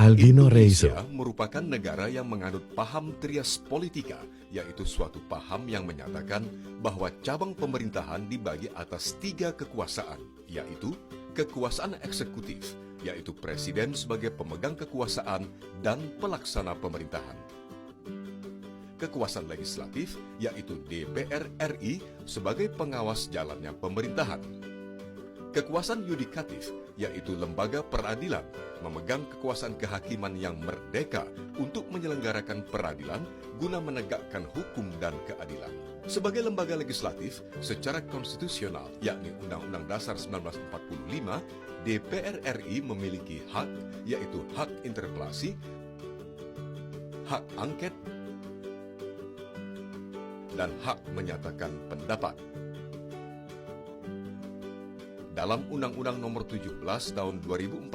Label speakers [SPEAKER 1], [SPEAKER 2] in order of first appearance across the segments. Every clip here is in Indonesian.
[SPEAKER 1] Albino Reiso.
[SPEAKER 2] Indonesia merupakan negara yang menganut paham trias politika, yaitu suatu paham yang menyatakan bahwa cabang pemerintahan dibagi atas 3 kekuasaan, yaitu kekuasaan eksekutif, yaitu presiden sebagai pemegang kekuasaan dan pelaksana pemerintahan. Kekuasaan legislatif, yaitu DPR RI sebagai pengawas jalannya pemerintahan. Kekuasaan yudikatif, yaitu lembaga peradilan, memegang kekuasaan kehakiman yang merdeka untuk menyelenggarakan peradilan guna menegakkan hukum dan keadilan. Sebagai lembaga legislatif, secara konstitusional, yakni Undang-Undang Dasar 1945, DPR RI memiliki hak, yaitu hak interpelasi, hak angket, dan hak menyatakan pendapat. Dalam Undang-Undang Nomor 17 Tahun 2014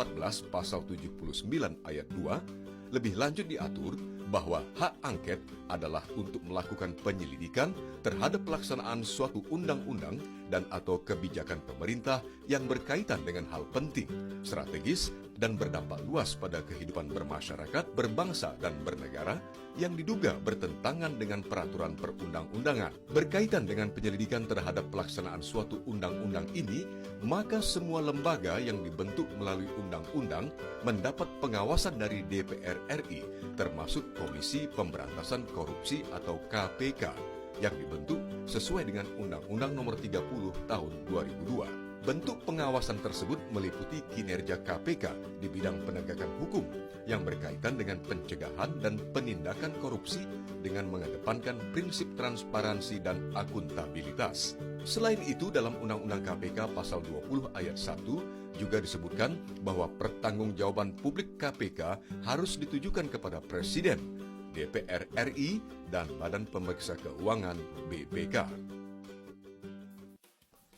[SPEAKER 2] Pasal 79 Ayat 2, lebih lanjut diatur bahwa hak angket adalah untuk melakukan penyelidikan terhadap pelaksanaan suatu undang-undang dan atau kebijakan pemerintah yang berkaitan dengan hal penting, strategis, dan berdampak luas pada kehidupan bermasyarakat, berbangsa, dan bernegara yang diduga bertentangan dengan peraturan perundang-undangan. Berkaitan dengan penyelidikan terhadap pelaksanaan suatu undang-undang ini, maka semua lembaga yang dibentuk melalui undang-undang mendapat pengawasan dari DPR RI, termasuk Komisi Pemberantasan Korupsi atau KPK, yang dibentuk sesuai dengan Undang-Undang Nomor 30 Tahun 2002. Bentuk pengawasan tersebut meliputi kinerja KPK di bidang penegakan hukum yang berkaitan dengan pencegahan dan penindakan korupsi dengan mengedepankan prinsip transparansi dan akuntabilitas. Selain itu, dalam Undang-Undang KPK Pasal 20 Ayat 1 juga disebutkan bahwa pertanggungjawaban publik KPK harus ditujukan kepada Presiden, DPR RI, dan Badan Pemeriksa Keuangan BPK.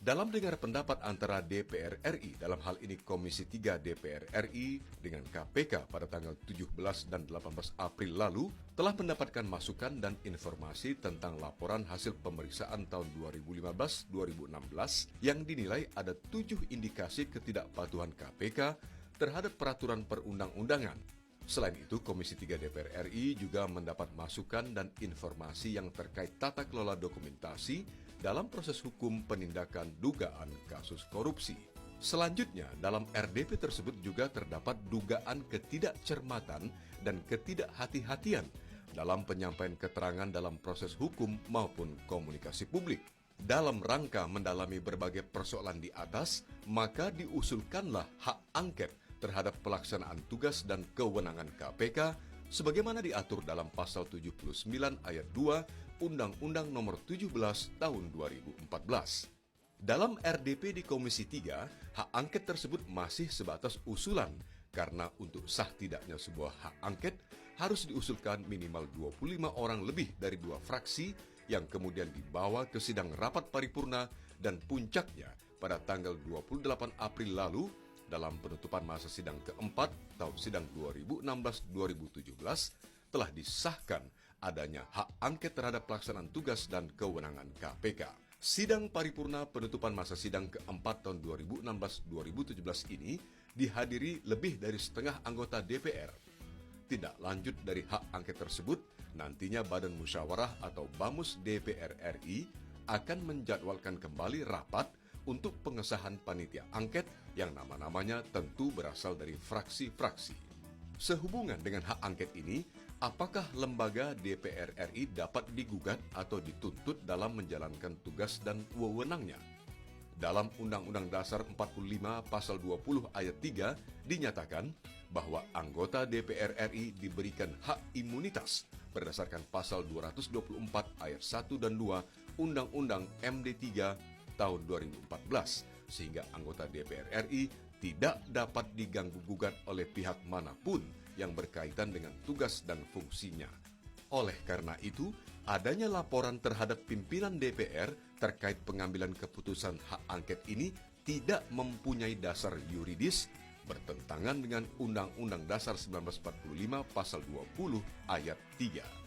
[SPEAKER 2] Dalam dengar pendapat antara DPR RI, dalam hal ini Komisi 3 DPR RI dengan KPK pada tanggal 17 dan 18 April lalu, telah mendapatkan masukan dan informasi tentang laporan hasil pemeriksaan tahun 2015-2016 yang dinilai ada 7 indikasi ketidakpatuhan KPK terhadap peraturan perundang-undangan. Selain itu, Komisi 3 DPR RI juga mendapat masukan dan informasi yang terkait tata kelola dokumentasi dalam proses hukum penindakan dugaan kasus korupsi. Selanjutnya, dalam RDP tersebut juga terdapat dugaan ketidakcermatan dan ketidakhati-hatian dalam penyampaian keterangan dalam proses hukum maupun komunikasi publik. Dalam rangka mendalami berbagai persoalan di atas, maka diusulkanlah hak angket terhadap pelaksanaan tugas dan kewenangan KPK sebagaimana diatur dalam Pasal 79 Ayat 2 Undang-Undang Nomor 17 Tahun 2014. Dalam RDP di Komisi 3, hak angket tersebut masih sebatas usulan karena untuk sah tidaknya sebuah hak angket harus diusulkan minimal 25 orang lebih dari 2 fraksi yang kemudian dibawa ke sidang rapat paripurna dan puncaknya pada tanggal 28 April lalu dalam penutupan masa sidang keempat tahun sidang 2016-2017 telah disahkan adanya hak angket terhadap pelaksanaan tugas dan kewenangan KPK. Sidang paripurna penutupan masa sidang keempat tahun 2016-2017 ini dihadiri lebih dari setengah anggota DPR. Tindak lanjut dari hak angket tersebut, nantinya Badan Musyawarah atau BAMUS DPR RI akan menjadwalkan kembali rapat untuk pengesahan panitia angket yang nama-namanya tentu berasal dari fraksi-fraksi. Sehubungan dengan hak angket ini, apakah lembaga DPR RI dapat digugat atau dituntut dalam menjalankan tugas dan wewenangnya? Dalam Undang-Undang Dasar 45 Pasal 20 Ayat 3 dinyatakan bahwa anggota DPR RI diberikan hak imunitas berdasarkan Pasal 224 Ayat 1 dan 2 Undang-Undang MD 3 tahun 2014, sehingga anggota DPR RI tidak dapat diganggu-gugat oleh pihak manapun yang berkaitan dengan tugas dan fungsinya. Oleh karena itu, adanya laporan terhadap pimpinan DPR terkait pengambilan keputusan hak angket ini tidak mempunyai dasar yuridis, bertentangan dengan Undang-Undang Dasar 1945 Pasal 20 Ayat 3.